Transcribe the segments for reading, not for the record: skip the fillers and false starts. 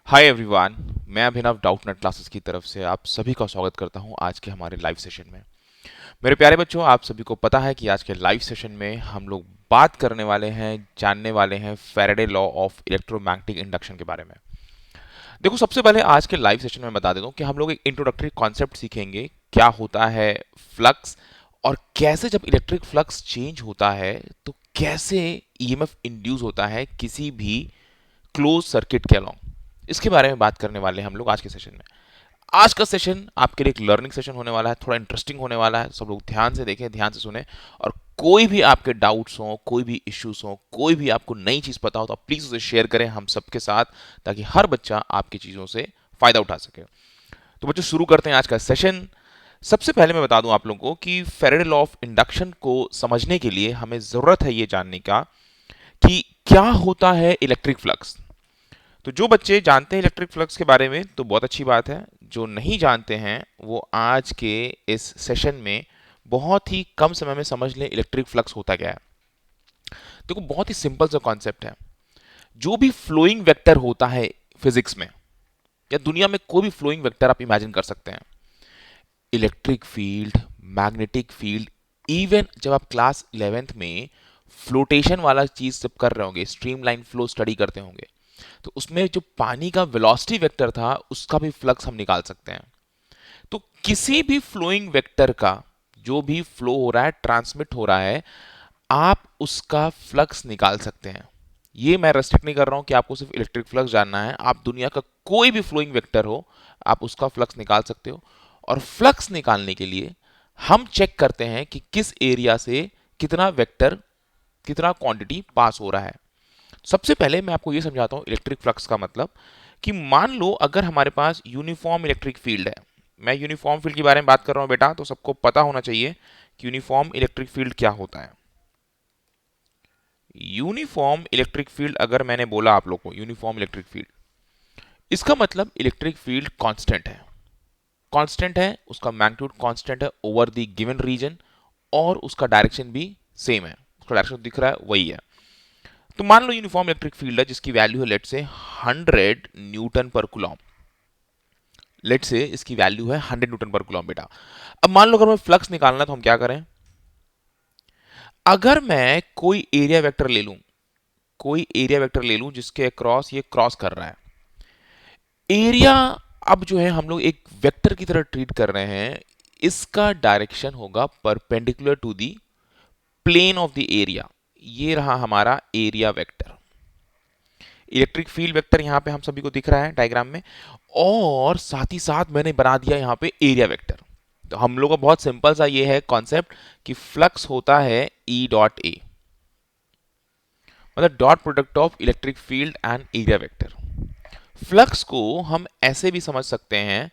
Hi everyone, मैं अभिनव Doubtnut classes की तरफ से आप सभी का स्वागत करता हूं आज के हमारे लाइव सेशन में। मेरे प्यारे बच्चों, आप सभी को पता है कि आज के लाइव सेशन में हम लोग बात करने वाले हैं, जानने वाले हैं Faraday law of electromagnetic induction के बारे में। देखो, सबसे पहले आज के लाइव सेशन में बता देता हूं कि हम लोग एक इंट्रोडक्टरी कॉन्सेप्ट सीखेंगे, क्या होता है फ्लक्स, और कैसे जब इलेक्ट्रिक फ्लक्स चेंज होता है तो कैसे ईएमएफ इंड्यूस होता है किसी भी क्लोज सर्किट के अलोंग। इसके बारे में बात करने वाले हैं हम लोग आज के सेशन में। आज का सेशन आपके लिए एक लर्निंग सेशन होने वाला है, थोड़ा इंटरेस्टिंग होने वाला है। सब लोग ध्यान से देखें, ध्यान से सुने, और कोई भी आपके डाउट्स हो, कोई भी इश्यूज हो, कोई भी आपको नई चीज पता हो तो आप प्लीज उसे शेयर करें हम सबके साथ, ताकि हर बच्चा आपकी चीजों से फायदा उठा सके। तो बच्चों, शुरू करते हैं आज का सेशन। सबसे पहले मैं बता दूं आप लोगों को कि फैराडे लॉ ऑफ इंडक्शन को समझने के लिए हमें जरूरत है ये जानने का कि क्या होता है इलेक्ट्रिक फ्लक्स। तो जो बच्चे जानते हैं इलेक्ट्रिक फ्लक्स के बारे में तो बहुत अच्छी बात है, जो नहीं जानते हैं वो आज के इस सेशन में बहुत ही कम समय में समझ लें इलेक्ट्रिक फ्लक्स होता क्या है। देखो, बहुत ही सिंपल सा कॉन्सेप्ट है। जो भी फ्लोइंग वेक्टर होता है फिजिक्स में या दुनिया में, कोई भी फ्लोइंग वेक्टर आप इमेजिन कर सकते हैं, electric field, magnetic field, even जब आप क्लास 11th में फ्लोटेशन वाला चीज जब कर रहे होंगे, स्ट्रीमलाइन फ्लो स्टडी करते होंगे, तो उसमें जो पानी का वेलोसिटी वेक्टर था उसका भी फ्लक्स हम निकाल सकते हैं। तो किसी भी फ्लोइंग वेक्टर का जो भी फ्लो हो रहा है, ट्रांसमिट हो रहा है, आप उसका फ्लक्स निकाल सकते हैं। ये मैं रेस्ट्रिक्ट नहीं कर रहा हूं कि आपको सिर्फ इलेक्ट्रिक फ्लक्स जानना है, आप दुनिया का कोई भी फ्लोइंग वेक्टर हो आप उसका फ्लक्स निकाल सकते हो। और फ्लक्स निकालने के लिए हम चेक करते हैं कि किस एरिया से कितना वेक्टर, कितना क्वांटिटी पास हो रहा है। सबसे पहले मैं आपको यह समझाता हूं इलेक्ट्रिक फ्लक्स का मतलब, कि मान लो अगर हमारे पास यूनिफॉर्म इलेक्ट्रिक फील्ड है। मैं यूनिफॉर्म फील्ड के बारे में बात कर रहा हूं बेटा, तो सबको पता होना चाहिए कि यूनिफॉर्म इलेक्ट्रिक फील्ड क्या होता है। यूनिफॉर्म इलेक्ट्रिक फील्ड अगर मैंने बोला आप लोग को यूनिफॉर्म इलेक्ट्रिक फील्ड, इसका मतलब इलेक्ट्रिक फील्ड कांस्टेंट है। कांस्टेंट है, उसका मैग्नीट्यूड कांस्टेंट है ओवर द गिवन रीजन, और उसका डायरेक्शन भी सेम है, उसका डायरेक्शन दिख रहा है वही है। तो मान लो यूनिफॉर्म इलेक्ट्रिक फील्ड है जिसकी वैल्यू है लेट से 100 न्यूटन पर कूलॉम। लेट से इसकी वैल्यू है 100 न्यूटन पर कूलॉम बेटा। अब मान लो अगर मैं फ्लक्स निकालना है तो हम क्या करें, अगर मैं कोई एरिया वेक्टर ले लूं, कोई एरिया वेक्टर ले लूं जिसके अक्रॉस ये क्रॉस कर रहा है एरिया, अब जो है हम लोग एक वेक्टर की तरह ट्रीट कर रहे हैं, इसका डायरेक्शन होगा perpendicular to the plane of the area. ये रहा हमारा area vector. Electric field vector यहां पे हम सभी को दिख रहा है डायग्राम में, और साथ ही साथ मैंने बना दिया यहां पे एरिया वेक्टर। तो हम लोग का बहुत सिंपल सा ये है कॉन्सेप्ट कि फ्लक्स होता है ई डॉट ए, मतलब dot product of electric field and area vector. Flux को हम ऐसे भी समझ सकते हैं,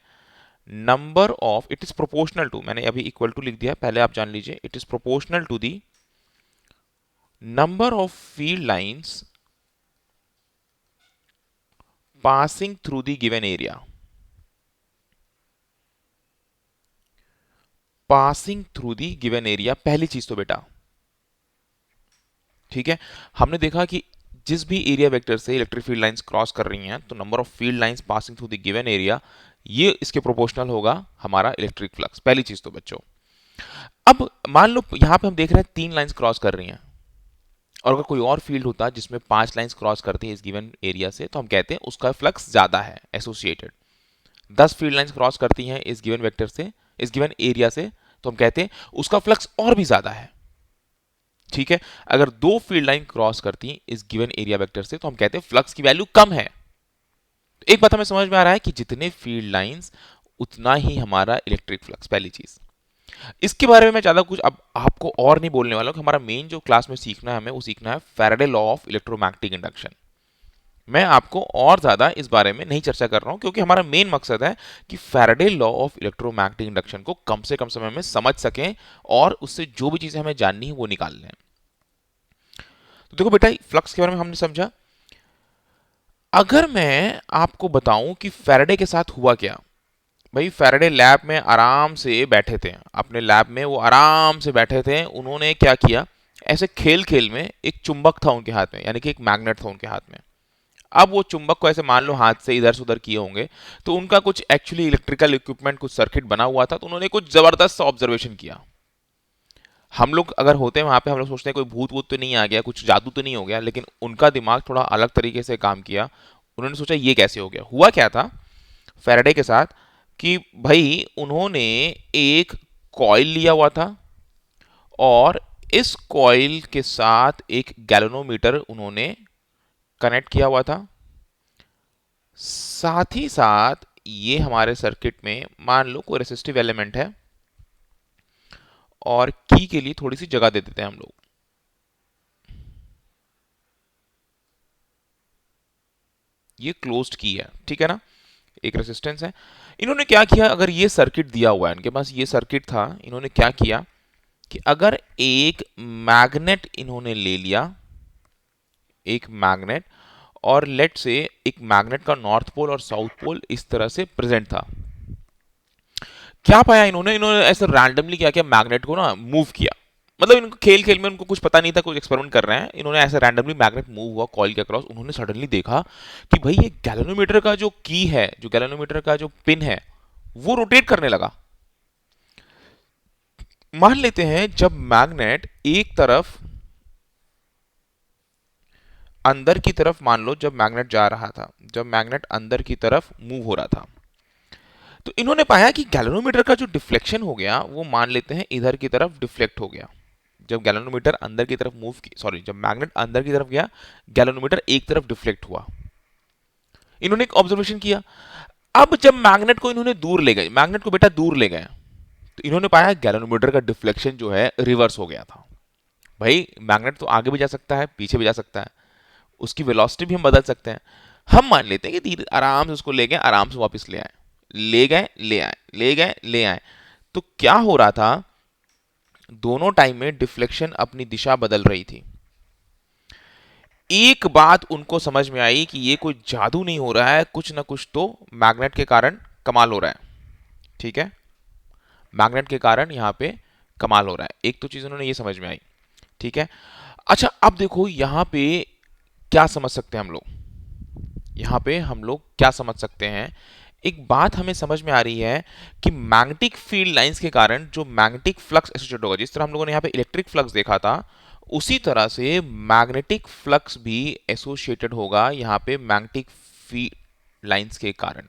number of, it is proportional to, मैंने अभी इक्वल टू लिख दिया, पहले आप जान लीजिए, it is proportional to the number of field lines passing through the given area। Passing through the given area पहली चीज तो बेटा, ठीक है। हमने देखा कि जिस भी एरिया वेक्टर से इलेक्ट्रिक फील्ड लाइंस क्रॉस कर रही हैं, तो number of field lines passing through the given area, ये इसके प्रोपोर्शनल होगा हमारा इलेक्ट्रिक फ्लक्स। पहली चीज तो बच्चों, अब मान लो यहां पे हम देख रहे हैं 3 लाइंस क्रॉस कर रही हैं, और अगर कोई और फील्ड होता जिसमें 5 लाइंस क्रॉस करती है इस गिवन एरिया से, तो हम कहते हैं उसका फ्लक्स ज्यादा है एसोसिएटेड। 10 फील्ड लाइंस क्रॉस करती हैं इस गिवन वेक्टर से, इस गिवन एरिया से, तो हम कहते हैं उसका फ्लक्स और भी ज्यादा है, ठीक है। अगर 2 फील्ड लाइन क्रॉस करती हैं इस गिवन एरिया वेक्टर से, तो हम कहते हैं फ्लक्स की वैल्यू कम है। तो एक बात हमें समझ में आ रहा है कि जितने फील्ड लाइंस उतना ही हमारा इलेक्ट्रिक फ्लक्स, पहली चीज। इसके बारे में मैं ज्यादा कुछ अब आपको और नहीं बोलने वाला हूं, कि हमारा मेन जो क्लास में सीखना है हमें, वो सीखना है Faraday law of electromagnetic induction. मैं आपको और ज्यादा इस बारे में नहीं चर्चा कर रहा हूं, क्योंकि हमारा मेन मकसद है कि Faraday law of electromagnetic induction को कम से कम समय में समझ सकें, और उससे जो भी चीजें हमें जाननी है वो निकाल लें। तो देखो बेटा, फ्लक्स के बारे में हमने समझा। अगर मैं आपको बताऊं कि फैराडे के साथ हुआ क्या, भाई फैराडे लैब में आराम से बैठे थे, अपने लैब में वो आराम से बैठे थे। उन्होंने क्या किया, ऐसे खेल खेल में एक चुंबक था उनके हाथ में, यानी कि एक मैग्नेट था उनके हाथ में। अब वो चुंबक को ऐसे मान लो हाथ से इधर से उधर किए होंगे, तो उनका कुछ एक्चुअली इलेक्ट्रिकल इक्विपमेंट, कुछ सर्किट बना हुआ था, तो उन्होंने कुछ जबरदस्त ऑब्जर्वेशन किया। हम लोग अगर होते हैं वहां पे, हम लोग सोचते हैं कोई भूत वूत तो नहीं आ गया, कुछ जादू तो नहीं हो गया, लेकिन उनका दिमाग थोड़ा अलग तरीके से काम किया। उन्होंने सोचा ये कैसे हो गया। हुआ क्या था फैराडे के साथ कि भाई उन्होंने एक कॉइल लिया हुआ था, और इस कॉइल के साथ एक गैल्वेनोमीटर उन्होंने कनेक्ट किया हुआ था। साथ ही साथ ये हमारे सर्किट में मान लो कोई रेसिस्टिव एलिमेंट है, और की के लिए थोड़ी सी जगह दे देते हैं हम लोग। ये क्लोज्ड की है, ठीक है ना, एक रेजिस्टेंस है। इन्होंने क्या किया, अगर ये सर्किट दिया हुआ है इनके पास, ये सर्किट था, इन्होंने क्या किया कि अगर एक मैग्नेट इन्होंने ले लिया, एक मैग्नेट, और लेट से एक मैग्नेट का नॉर्थ पोल और साउथ पोल इस तरह से प्रेजेंट था, क्या पाया इन्होंने, इन्होंने ऐसे रैंडमली क्या किया, मैग्नेट को ना मूव किया। मतलब इनको खेल खेल में उनको कुछ पता नहीं था, कुछ एक्सपेरिमेंट कर रहे हैं, इन्होंने ऐसे रैंडमली मैग्नेट मूव हुआ कॉइल के अक्रॉस, उन्होंने सडनली देखा कि भाई ये गैल्वेनोमीटर का जो की है, जो गैल्वेनोमीटर का जो पिन है, वो रोटेट करने लगा। मान लेते हैं जब मैग्नेट एक तरफ अंदर की तरफ, मान लो जब मैग्नेट जा रहा था, जब मैग्नेट अंदर की तरफ मूव हो रहा था, तो इन्होंने पाया कि गैल्वेनोमीटर का जो डिफ्लेक्शन हो गया, वो मान लेते हैं इधर की तरफ डिफ्लेक्ट हो गया। जब गैल्वेनोमीटर अंदर की तरफ मूव की, सॉरी, जब मैग्नेट अंदर की तरफ गया, गैल्वेनोमीटर एक तरफ डिफ्लेक्ट हुआ। इन्होंने एक ऑब्जर्वेशन किया। अब जब मैग्नेट को इन्होंने दूर ले गए, मैग्नेट को बेटा दूर ले गए, तो इन्होंने पाया गैल्वेनोमीटर का डिफ्लेक्शन जो है रिवर्स हो गया था। भाई मैग्नेट तो आगे भी जा सकता है, पीछे भी जा सकता है, उसकी वेलोसिटी भी हम बदल सकते हैं। हम मान लेते हैं कि धीरे आराम से उसको ले गए, आराम से वापस ले आए, ले गए ले आए, ले गए ले आए। तो क्या हो रहा था, दोनों टाइम में डिफ्लेक्शन अपनी दिशा बदल रही थी। एक बात उनको समझ में आई कि ये कोई जादू नहीं हो रहा है, कुछ ना कुछ तो मैग्नेट के कारण कमाल हो रहा है। ठीक है, मैग्नेट के कारण यहाँ पे कमाल हो रहा है, एक तो चीज उन्होंने ये समझ में आई। ठीक है, अच्छा अब देखो यहाँ पे क्या समझ सकते हैं हम लोग, यहाँ पे हम लोग क्या समझ सकते हैं। एक बात हमें समझ में आ रही है कि मैग्नेटिक फील्ड लाइंस के कारण जो मैग्नेटिक फ्लक्स एसोसिएट होगा, जिस तरह हम लोगों ने यहाँ पे इलेक्ट्रिक फ्लक्स देखा था, उसी तरह से मैग्नेटिक फ्लक्स भी एसोसिएटेड होगा यहाँ पे मैग्नेटिक फील्ड लाइंस के कारण।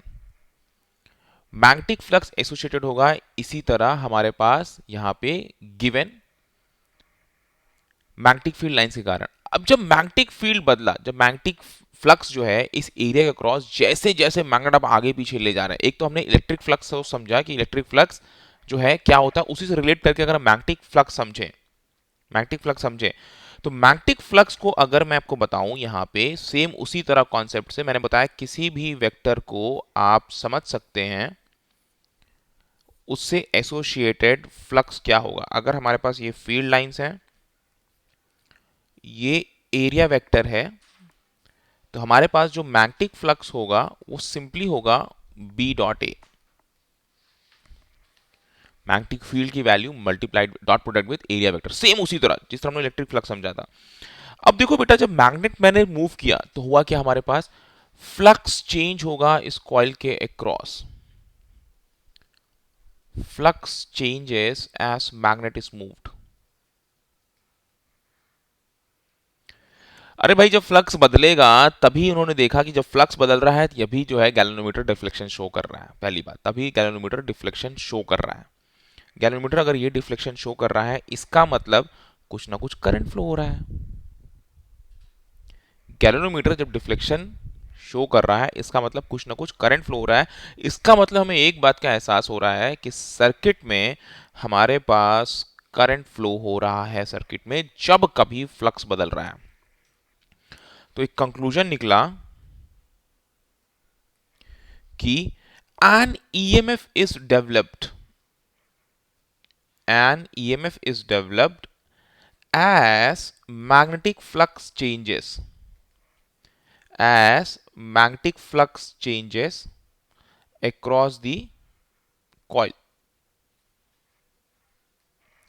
मैग्नेटिक फ्लक्स एसोसिएटेड होगा इसी तरह हमारे पास यहाँ पे गिवन मैग्नेटिक फील्ड लाइंस के कारण। अब जब मैग्नेटिक फील्ड बदला, जब मैग्नेटिक फ्लक्स जो है इस एरिया के क्रॉस, जैसे जैसे मैग्नेट अब आगे पीछे ले जा रहे हैं, एक तो हमने इलेक्ट्रिक फ्लक्स को समझा कि इलेक्ट्रिक फ्लक्स जो है क्या होता है, उसी से रिलेट करके अगर मैग्नेटिक फ्लक्स समझे, मैग्नेटिक फ्लक्स समझे, तो मैग्नेटिक फ्लक्स को अगर मैं आपको बताऊं यहाँ पे, सेम उसी तरह कॉन्सेप्ट से मैंने बताया, किसी भी वेक्टर को आप समझ सकते हैं उससे एसोसिएटेड फ्लक्स क्या होगा। अगर हमारे पास ये फील्ड लाइंस हैं, ये एरिया वेक्टर है, तो हमारे पास जो मैग्नेटिक फ्लक्स होगा वो सिंपली होगा B dot A, magnetic field की value multiplied dot product with area vector, same उसी तरह जिस तरह हमने इलेक्ट्रिक फ्लक्स समझा था। अब देखो बेटा, जब मैग्नेट मैंने मूव किया तो हुआ क्या, हमारे पास फ्लक्स चेंज होगा इस कॉइल के across, flux changes as magnet is moved. अरे भाई, जब फ्लक्स बदलेगा तभी उन्होंने देखा कि जब फ्लक्स बदल रहा है तभी जो है गैल्वेनोमीटर डिफ्लेक्शन शो कर रहा है, पहली बात, तभी गैल्वेनोमीटर डिफ्लेक्शन शो कर रहा है। गैल्वेनोमीटर अगर ये डिफ्लेक्शन शो कर रहा है, इसका मतलब कुछ ना कुछ करंट फ्लो हो रहा है। गैल्वेनोमीटर जब डिफ्लेक्शन शो कर रहा है, इसका मतलब कुछ ना कुछ करंट फ्लो हो रहा है। इसका मतलब हमें एक बात का एहसास हो रहा है कि सर्किट में हमारे पास करंट फ्लो हो रहा है, सर्किट में जब कभी फ्लक्स बदल रहा है। तो एक कंक्लूजन निकला कि an EMF is developed, an EMF is developed as magnetic flux changes, as magnetic flux changes across the coil.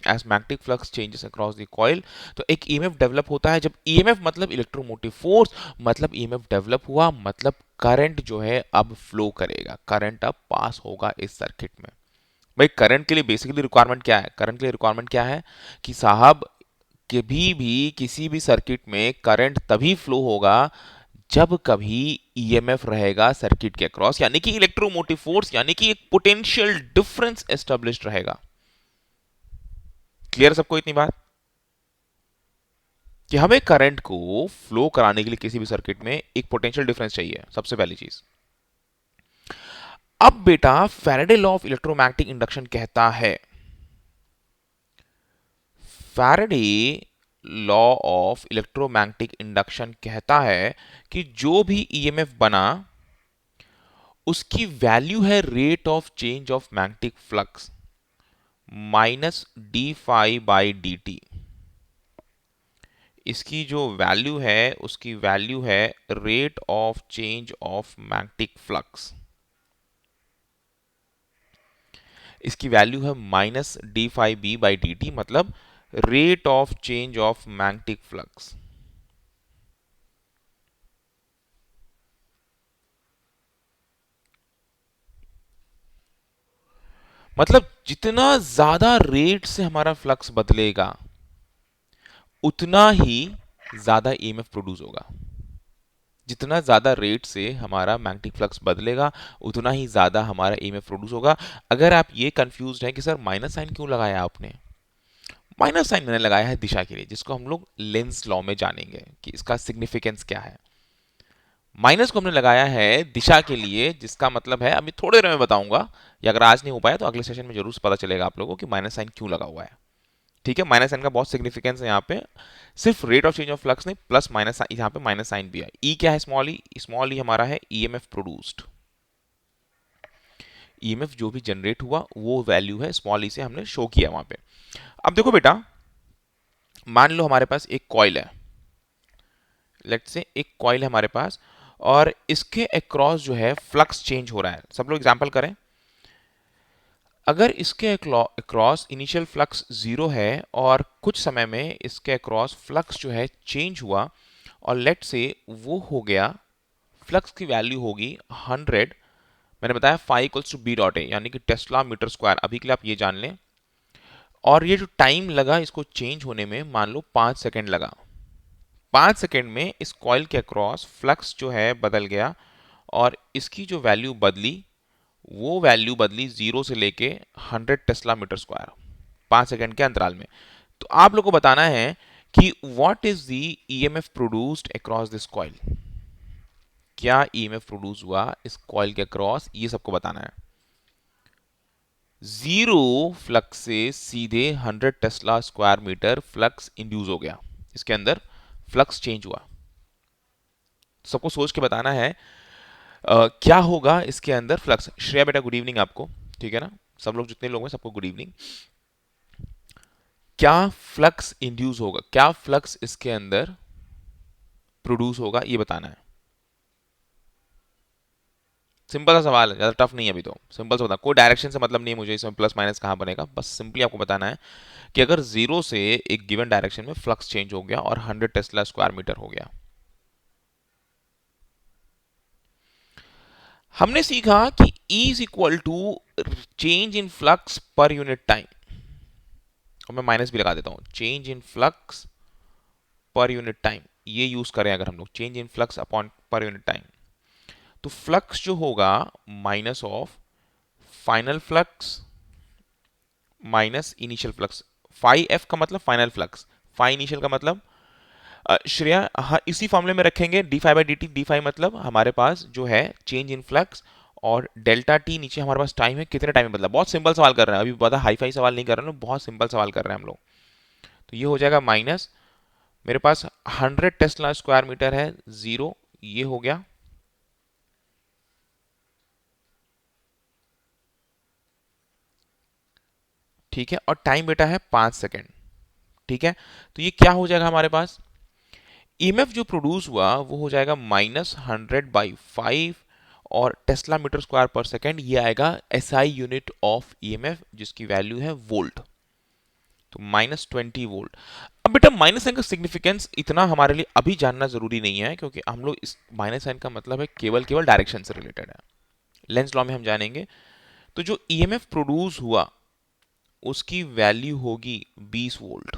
As magnetic flux changes across the coil. तो एक ईएमएफ डेवलप होता है। जब ईएमएफ मतलब इलेक्ट्रोमोटिव फोर्स, मतलब EMF develop हुआ, मतलब current जो है अब फ्लो करेगा, करंट अब पास होगा इस सर्किट में। भाई करंट के लिए बेसिकली रिक्वायरमेंट क्या है? करंट के लिए रिक्वायरमेंट क्या है कि साहब कभी भी किसी भी सर्किट में करंट तभी फ्लो होगा जब कभी ईएमएफ रहेगा सर्किट के अक्रॉस, यानी कि इलेक्ट्रोमोटिव फोर्स, यानी कि एक पोटेंशियल डिफरेंस एस्टेब्लिश्ड रहेगा। क्लियर सबको इतनी बात कि हमें करंट को फ्लो कराने के लिए किसी भी सर्किट में एक पोटेंशियल डिफरेंस चाहिए, सबसे पहली चीज। अब बेटा Faraday law of electromagnetic induction कहता है, Faraday law of electromagnetic induction कहता है कि जो भी ईएमएफ बना उसकी वैल्यू है rate of change of magnetic flux minus D phi by D T. इसकी जो वैल्यू है उसकी वैल्यू है rate of change of magnetic flux. इसकी वैल्यू है minus D phi B by D T, मतलब rate of change of magnetic flux. मतलब जितना ज्यादा रेट से हमारा फ्लक्स बदलेगा उतना ही ज्यादा ईएमएफ प्रोड्यूस होगा। जितना ज्यादा रेट से हमारा मैग्नेटिक फ्लक्स बदलेगा उतना ही ज्यादा हमारा ईएमएफ प्रोड्यूस होगा। अगर आप ये कंफ्यूज हैं कि सर माइनस साइन क्यों लगाया आपने, माइनस साइन मैंने लगाया है दिशा के लिए, जिसको हम लोग लेंस लॉ में जानेंगे कि इसका सिग्निफिकेंस क्या है। माइनस को हमने लगाया है दिशा के लिए, जिसका मतलब है अभी थोड़ी देर में बताऊंगा, या अगर आज नहीं हो पाया तो अगले सेशन में जरूर पता चलेगा आप लोगों को कि माइनस साइन क्यों लगा हुआ है। ठीक है, माइनस साइन का बहुत सिग्निफिकेंस है यहाँ पे। सिर्फ rate of change of flux नहीं, प्लस माइनस यहाँ पे माइनस साइन भी है। ई क्या है? स्मॉल ई। स्मॉल ई हमारा है ईएमएफ प्रोड्यूस्ड। ईएमएफ जो भी जनरेट हुआ वो वैल्यू है, स्मॉल ई से हमने शो किया वहां पे। अब देखो बेटा, मान लो हमारे पास एक कॉइल है, लेट्स से एक कॉइल है हमारे पास, और इसके अक्रॉस जो है फ्लक्स चेंज हो रहा है। सब लोग एग्जांपल करें। अगर इसके अक्रॉस इनिशियल फ्लक्स जीरो है और कुछ समय में इसके अक्रॉस फ्लक्स जो है चेंज हुआ, और लेट से वो हो गया, फ्लक्स की वैल्यू होगी 100। मैंने बताया phi equals to B dot A, यानी कि टेस्ला मीटर स्क्वायर। अभी के लिए आप ये जान लें। और ये जो टाइम लगा इसको चेंज होने में, मान लो 5 सेकेंड लगा। 5 सेकेंड में इस कॉइल के अक्रॉस फ्लक्स जो है बदल गया, और इसकी जो वैल्यू बदली वो वैल्यू बदली 0 से लेके 100 टेस्ला मीटर स्क्वायर, 5 सेकेंड के अंतराल में। तो आप लोग को बताना है कि what is the EMF produced across this coil. क्या ईएमएफ प्रोड्यूस हुआ इस कॉइल के अक्रॉस, ये सबको बताना है। जीरो फ्लक्स से सीधे 100 tesla square metre flux induce हो गया, इसके अंदर फ्लक्स चेंज हुआ। सबको सोच के बताना है क्या होगा इसके अंदर फ्लक्स। श्रेया बेटा गुड इवनिंग आपको, ठीक है ना? सब लोग जितने लोग हैं सबको गुड इवनिंग। क्या फ्लक्स इंड्यूस होगा, क्या फ्लक्स इसके अंदर प्रोड्यूस होगा, ये बताना है। सिंपल सा सवाल है, ज्यादा टफ नहीं है अभी तो, सिंपल सा बता। कोई डायरेक्शन से मतलब नहीं है मुझे इसमें प्लस माइनस कहां बनेगा, बस सिंपली आपको बताना है कि अगर जीरो से एक गिवन डायरेक्शन में फ्लक्स चेंज हो गया और 100 टेस्ला स्क्वायर मीटर हो गया। हमने सीखा कि E is equal to change in flux per unit time, और मैं माइनस भी लगा देता हूं, change in flux per unit time. ये यूज करें अगर हम लोग, change in flux upon per unit time, तो फ्लक्स जो होगा minus of final flux minus initial flux. Phi F का मतलब फाइनल फ्लक्स, फाई इनिशियल का मतलब श्रेया, हाँ इसी फॉर्मूले में रखेंगे D phi by D T. D phi मतलब हमारे पास जो है चेंज इन फ्लक्स, और डेल्टा टी नीचे हमारे पास टाइम है, कितने टाइम में बदला। बहुत सिंपल सवाल कर रहे हैं, अभी पता हाई फाई सवाल नहीं कर रहे हैं, बहुत सिंपल सवाल कर रहे हैं हम लोग। तो ये हो जाएगा माइनस, मेरे पास 100 टेस्ला स्क्वायर मीटर है, जीरो, ये हो गया। ठीक है, और टाइम बेटा है 5 सेकेंड। ठीक है, तो ये क्या हो जाएगा हमारे पास, ईएमएफ जो प्रोड्यूस हुआ वो हो जाएगा -100/5, और टेस्ला मीटर स्क्वायर पर सेकेंड, ये आएगा एसआई यूनिट ऑफ ईएमएफ, जिसकी वैल्यू है वोल्ट। तो -20 वोल्ट। अब बेटा माइनस साइन का सिग्निफिकेंस इतना हमारे लिए अभी जानना जरूरी नहीं है, क्योंकि हम लोग इस माइनस साइन का मतलब है केवल केवल डायरेक्शन से रिलेटेड है। लेंस लॉ में हम जानेंगे। तो जो ईएमएफ प्रोड्यूस हुआ उसकी वैल्यू होगी 20 वोल्ट।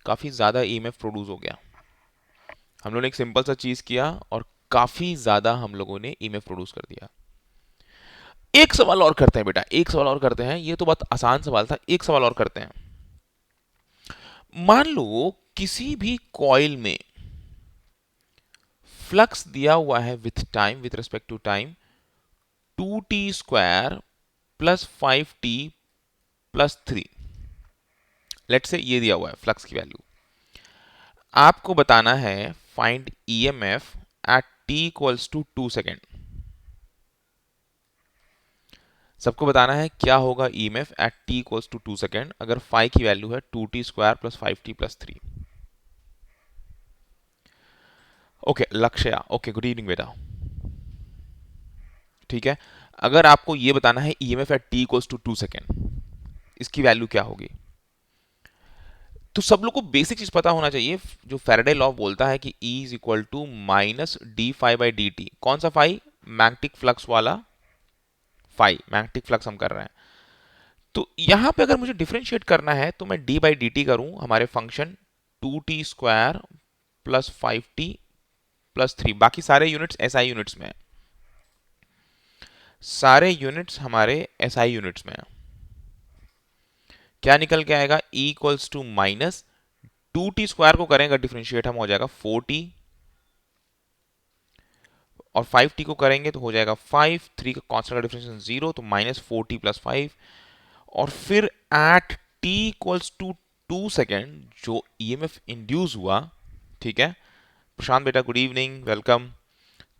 काफी ज्यादा ईएमएफ प्रोड्यूस हो गया। हम लोगों ने एक सिंपल सा चीज किया और काफी ज्यादा हम लोगों ने ईएमएफ प्रोड्यूस कर दिया। एक सवाल और करते हैं बेटा, एक सवाल और करते हैं। ये तो बहुत आसान सवाल था, एक सवाल और करते हैं। मान लो किसी भी कॉइल में फ्लक्स दिया हुआ है with time, with respect to time, 2t² plus 5t plus 3। Let's say ये दिया हुआ है फ्लक्स की वैल्यू। आपको बताना है find EMF at t equals to 2 second. सबको बताना है क्या होगा EMF at t equals to 2 second अगर फाइ की वैल्यू है 2t² plus 5t plus 3। Okay Lakshya, okay good evening बेटा। ठीक है, अगर आपको ये बताना है EMF at t equals to 2 second, इसकी वैल्यू क्या होगी, तो सब लोग को बेसिक चीज पता होना चाहिए। जो फैराडे लॉ बोलता है कि E is equal to minus D phi by D T. कौन सा फाई? मैग्नेटिक फ्लक्स वाला फाई, मैग्नेटिक फ्लक्स हम कर रहे हैं। तो यहां पे अगर मुझे डिफरेंशिएट करना है तो मैं डी बाई डी टी करूं हमारे function 2t² plus 5t plus 3। बाकी सारे यूनिट्स एसआई यूनिट्स में है, सारे यूनिट्स हमारे एसआई यूनिट्स में है। क्या निकल के आएगा? E equals to minus 2t² को करेंगे डिफरेंशिएट हम, हो जाएगा 4t, और 5t को करेंगे तो हो जाएगा 5। 3 का कांस्टेंट का डिफरेंशिएशन 0, तो माइनस 4t प्लस 5। और फिर at t equals to 2 second जो ईएमएफ इंड्यूस हुआ, ठीक है प्रशांत बेटा, गुड इवनिंग, वेलकम।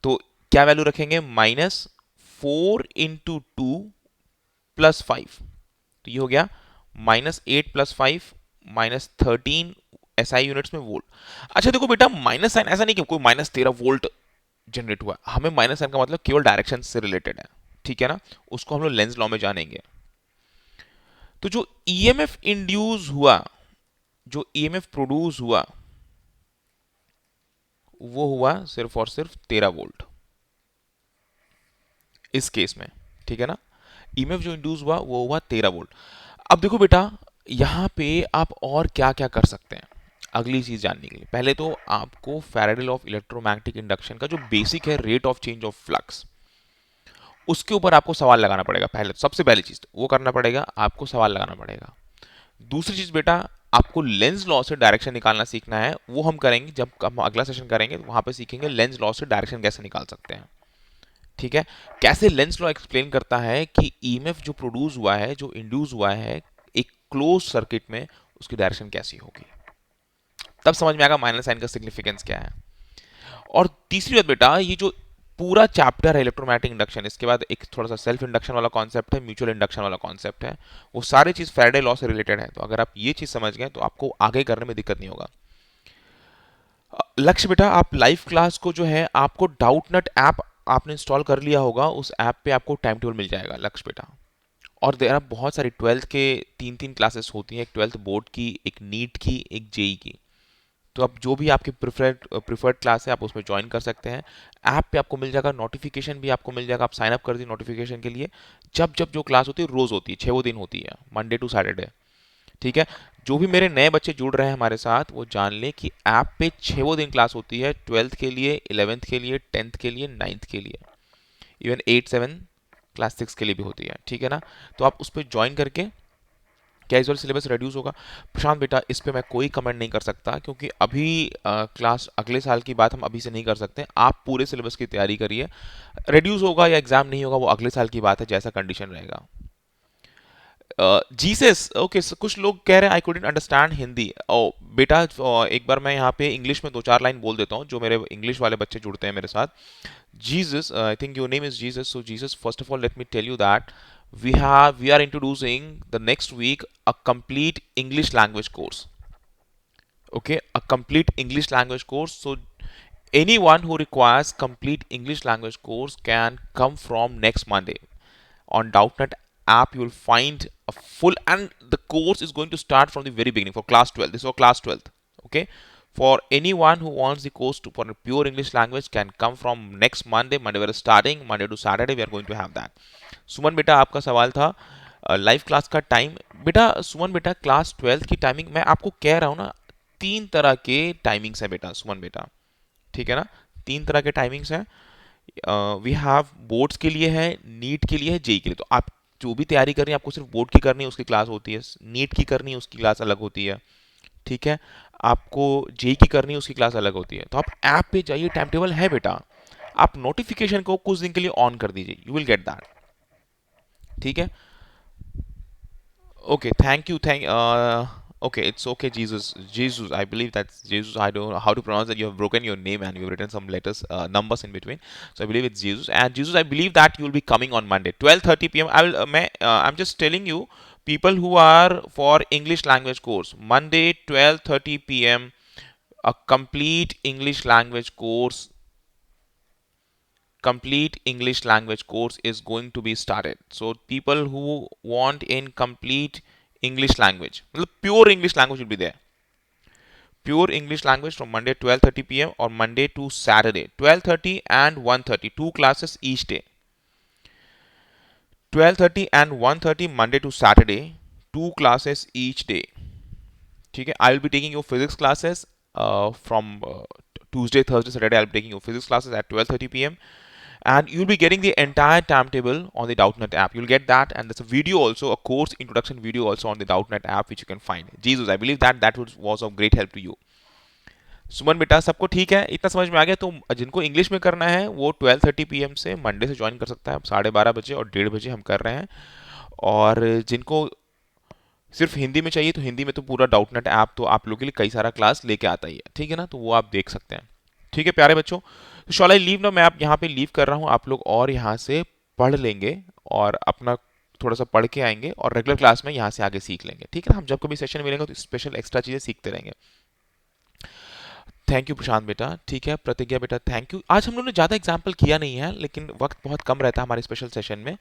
तो क्या वैल्यू रखेंगे? -4 इंटू 2 प्लस 5। तो ये हो गया -8 प्लस 5 -13 एसआई यूनिट्स में वोल्ट। अच्छा देखो बेटा, माइनस साइन ऐसा नहीं कि कोई -13 वोल्ट जनरेट हुआ। हमें माइनस साइन का मतलब केवल डायरेक्शन से रिलेटेड है, ठीक है ना। उसको हम लोग लेंस लॉ में जानेंगे। तो जो ईएमएफ इंड्यूस हुआ, जो ईएमएफ प्रोड्यूस हुआ, वो हुआ सिर्फ और सिर्फ 13 वोल्ट इस केस में, ठीक है ना। ईएमएफ जो इंड्यूस हुआ वो हुआ 13 वोल्ट। अब देखो बेटा, यहां पे आप और क्या क्या कर सकते हैं अगली चीज जानने के लिए। पहले तो आपको Faraday law of electromagnetic induction का जो बेसिक है, rate of change of flux, उसके ऊपर आपको सवाल लगाना पड़ेगा। पहले सबसे पहली चीज वो करना पड़ेगा, आपको सवाल लगाना पड़ेगा। दूसरी चीज बेटा, आपको लेंस लॉ से डायरेक्शन निकालना सीखना है। वो हम करेंगे जब हम अगला सेशन करेंगे, तो वहां पे सीखेंगे लेंस लॉ से डायरेक्शन कैसे निकाल सकते हैं, ठीक है। कैसे लेंस लॉ एक्सप्लेन करता है कि ईएमएफ जो प्रोड्यूस हुआ है, जो इंड्यूस हुआ है एक क्लोज सर्किट में, उसकी डायरेक्शन कैसी होगी, तब समझ में आएगा माइनस साइन का सिग्निफिकेंस क्या है। और तीसरी बात बेटा, ये जो पूरा चैप्टर है इलेक्ट्रोमैग्नेटिक इंडक्शन, इसके बाद एक थोड़ा सा सेल्फ इंडक्शन वाला कॉन्सेप्ट है, म्यूचुअल इंडक्शन वाला कॉन्सेप्ट है। वो सारी चीज फैराडे लॉ से रिलेटेड है। तो अगर आप ये चीज समझ गए तो आपको आगे करने में दिक्कत नहीं होगा। लक्ष्य बेटा, आप लाइव क्लास को जो है, आपको डाउटनट ऐप आपने इंस्टॉल कर लिया होगा, उस ऐप पे आपको टाइम टेबल मिल जाएगा लक्ष्य बेटा। और देर आर बहुत सारी 12th के 3-3 क्लासेस होती हैं, एक 12th बोर्ड की, एक नीट की, एक जेई की। तो आप जो भी आपकी प्रिफर्ड क्लास है आप उसमें ज्वाइन कर सकते हैं। ऐप पे आपको मिल जाएगा, नोटिफिकेशन भी आपको मिल जाएगा। आप साइन अप कर दिए नोटिफिकेशन के लिए। जब जब जो क्लास होती है रोज होती है, 6 दिन होती है, मंडे टू सैटरडे, ठीक है। जो भी मेरे नए बच्चे जुड़ रहे हैं हमारे साथ, वो जान लें कि ऐप पे 6 दिन क्लास होती है, 12th के लिए, 11th के लिए, 10th के लिए, 9th के लिए, इवन 8-7 क्लास 6 के लिए भी होती है, ठीक है ना। तो आप उस पर ज्वाइन करके कैजुअल सिलेबस रिड्यूस होगा। प्रशांत बेटा, इस पे मैं कोई कमेंट नहीं कर सकता, क्योंकि अभी क्लास अगले साल की बात हम अभी से नहीं कर सकते। आप पूरे सिलेबस की तैयारी करिए। रिड्यूस होगा या एग्जाम नहीं होगा वो अगले साल की बात है, जैसा कंडीशन रहेगा। जीसस, ओके, कुछ लोग कह रहे हैं आई कुडंट अंडरस्टैंड हिंदी। ओ बेटा, एक बार मैं यहाँ पे इंग्लिश में 2-4 लाइन बोल देता हूँ, जो मेरे इंग्लिश वाले बच्चे जुड़ते हैं मेरे साथ। Jesus, I think your name is Jesus. So Jesus, first of all let me tell you that we are introducing the next week a complete English language course. Okay, a complete English language course. So anyone who requires complete English language course can come from next Monday on Doubtnut app you will find a full, and the course is going to start from the very beginning for class 12. This is for class 12th. Okay, for anyone who wants the course to, for a pure English language can come from next Monday we are starting, Monday to Saturday we are going to have that. सुमन बेटा आपका सवाल था live class का time. बेटा सुमन बेटा class 12th की timing मैं आपको कह रहा हूँ ना, 3 तरह के टाइमिंग्स है बेटा सुमन बेटा, ठीक है ना। 3 तरह के टाइमिंग्स हैं। वी हैव बोर्ड्स के लिए है, नीट के लिए है, जेई के लिए। तो आप जो भी तैयारी कर रही हैं आपको सिर्फ बोर्ड की करनी है उसकी क्लास होती है, नीट की करनी है उसकी क्लास अलग होती है, ठीक है। आपको जेई की करनी है उसकी क्लास अलग होती है। तो आप ऐप पे जाइए, टाइम टेबल है बेटा, आप नोटिफिकेशन को कुछ दिन के लिए ऑन कर दीजिए, यू विल गेट दैट, ठीक है। Okay, thank you. Okay, it's okay, Jesus. Jesus, I believe that's Jesus. I don't know how to pronounce that. You have broken your name and you've written some letters, numbers in between. So I believe it's Jesus. And Jesus, I believe that you will be coming on Monday, 12:30 p.m. I'm just telling you, people who are for English language course, Monday, 12:30 p.m. A complete English language course is going to be started. So people who want in complete English language, pure English language will be there. Pure English language from Monday 12:30 p.m. or Monday to Saturday 12:30 and 1:30, 2 classes each day. 12:30 and 1:30 Monday to Saturday, 2 classes each day. ठीक है, I will be taking your physics classes from Tuesday, Thursday, Saturday. I'll be taking your physics classes at 12:30 p.m. and you'll be getting the entire timetable on the Doubtnut app. You'll get that, and there's a video also, a course introduction video also on the Doubtnut app which you can find. Jesus, I believe that was of great help to you. सुमन बेटा सबको ठीक है, इतना समझ में आ गया। तो जिनको इंग्लिश में करना है वो 12:30 PM से मंडे से ज्वाइन कर सकता है। 12:30 और 1:30 हम कर रहे हैं। और जिनको सिर्फ हिंदी में चाहिए तो हिंदी में तो पूरा डाउटनेट ऐप तो आप लोगों के लिए कई सारा क्लास लेके आता ही है, ठीक है ना, तो वो आप देख सकते हैं। ठीक है प्यारे बच्चों, तो शॉल आई लीव ना, मैं आप यहाँ पे लीव कर रहा हूँ, आप लोग और यहाँ से पढ़ लेंगे और अपना थोड़ा सा पढ़ के आएंगे और रेगुलर क्लास में यहाँ से आगे सीख लेंगे, ठीक है ना। हम जब कभी सेशन मिलेंगे तो स्पेशल एक्स्ट्रा चीज़ें सीखते रहेंगे। थैंक यू प्रशांत बेटा, ठीक है। प्रतिज्ञा बेटा थैंक यू। आज हम लोगों ने ज़्यादा एग्जाम्पल किया नहीं है लेकिन वक्त बहुत कम रहता है हमारे स्पेशल सेशन में,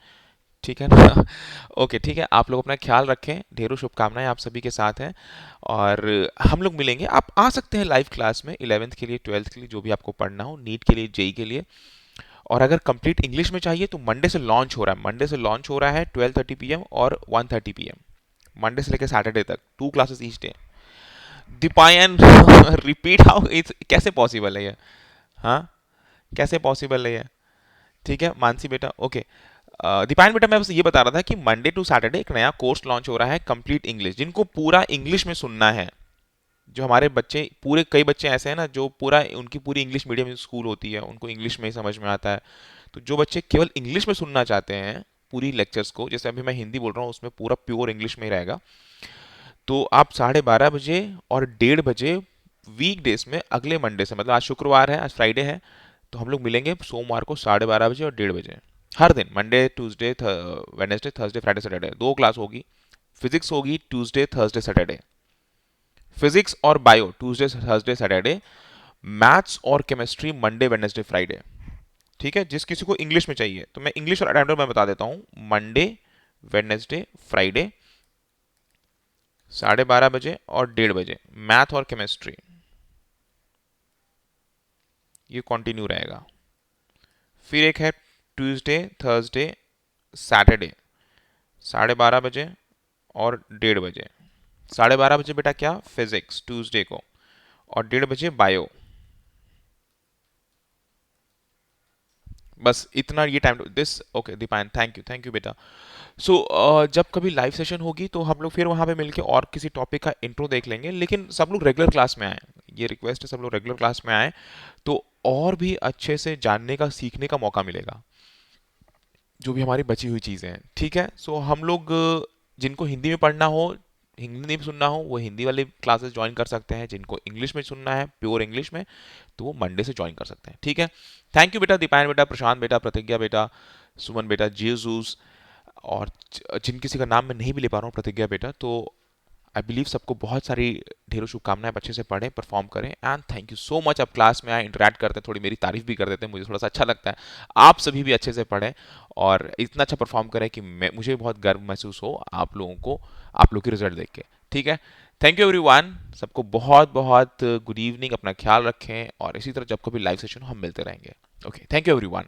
ठीक है ना। ओके ठीक है, आप लोग अपना ख्याल रखें, ढेरों शुभकामनाएं आप सभी के साथ हैं और हम लोग मिलेंगे। आप आ सकते हैं लाइव क्लास में 11th के लिए, 12th के लिए, जो भी आपको पढ़ना हो, नीट के लिए, जेई के लिए। और अगर कंप्लीट इंग्लिश में चाहिए तो मंडे से लॉन्च हो रहा है, मंडे से लॉन्च हो रहा है 12:30 PM और 1:30 PM, मंडे से लेकर सैटरडे तक, 2 classes each day. Deepayan repeat how, कैसे पॉसिबल है ये, हाँ कैसे पॉसिबल है ये, ठीक है। मानसी बेटा ओके। दीपायन बेटा मैं बस ये बता रहा था कि मंडे टू सैटरडे एक नया कोर्स लॉन्च हो रहा है, कंप्लीट इंग्लिश, जिनको पूरा इंग्लिश में सुनना है। जो हमारे बच्चे पूरे, कई बच्चे ऐसे हैं ना जो पूरा, उनकी पूरी इंग्लिश मीडियम स्कूल होती है, उनको इंग्लिश में ही समझ में आता है। तो जो बच्चे केवल इंग्लिश में सुनना चाहते हैं पूरी लेक्चर्स को, जैसे अभी मैं हिंदी बोल रहा हूँ उसमें पूरा प्योर इंग्लिश में ही रहेगा, तो आप 12:30 और 1:30 वीक डेज में अगले मंडे से, मतलब आज शुक्रवार है, आज फ्राइडे है, तो हम लोग मिलेंगे सोमवार को 12:30 और 1:30 हर दिन, Monday Tuesday Wednesday Thursday Friday Saturday, 2 class होगी। फिजिक्स होगी ट्यूसडे थर्सडे सैटरडे, फिजिक्स और bio Tuesday Thursday Saturday, maths और केमिस्ट्री मंडे वेडनेसडे फ्राइडे, ठीक है। जिस किसी को इंग्लिश में चाहिए तो मैं इंग्लिश और अटेम्प्ट मैं बता देता हूँ, मंडे वेडनेसडे फ्राइडे 12:30 और 1:30 मैथ और केमिस्ट्री, ये कंटिन्यू रहेगा। फिर एक है ट्यूसडे थर्सडे सैटरडे 12:30 और 1:30, 12:30 बेटा क्या, फिजिक्स ट्यूसडे को, और 1:30 बायो। बस इतना ये time this, okay Deepayan thank you बेटा। सो जब कभी लाइव सेशन होगी तो हम लोग फिर वहाँ पे मिलके और किसी टॉपिक का इंट्रो देख लेंगे, लेकिन सब लोग रेगुलर क्लास में आए, ये रिक्वेस्ट है, सब लोग रेगुलर क्लास में आए तो और भी अच्छे से जानने का, सीखने का मौका मिलेगा जो भी हमारी बची हुई चीज़ें हैं, ठीक है। सो हम लोग जिनको हिंदी में पढ़ना हो, हिंदी में सुनना हो, वो हिंदी वाले क्लासेस ज्वाइन कर सकते हैं, जिनको इंग्लिश में सुनना है प्योर इंग्लिश में तो वो मंडे से ज्वाइन कर सकते हैं, ठीक है। थैंक यू बेटा, दीपायन बेटा, प्रशांत बेटा, प्रतिज्ञा बेटा, सुमन बेटा, जीजूस, और जिन किसी का नाम मैं नहीं भी ले पा रहा हूँ, प्रतिज्ञा बेटा, तो आई बिलीव सबको बहुत सारी ढेरों शुभकामनाएं, अच्छे से पढ़ें, परफॉर्म करें, and thank you so much. आप क्लास में आए, इंटरेक्ट करते हैं, थोड़ी मेरी तारीफ भी कर देते हैं, मुझे थोड़ा सा अच्छा लगता है। आप सभी भी अच्छे से पढ़ें और इतना अच्छा परफॉर्म करें कि मुझे बहुत गर्व महसूस हो आप लोगों को, आप लोग के रिजल्ट देख के। ठीक है, थैंक यू एवरीवन, सबको बहुत बहुत गुड इवनिंग, अपना ख्याल रखें और इसी तरह जब कभी लाइव सेशन हो हम मिलते रहेंगे। Okay, thank you everyone.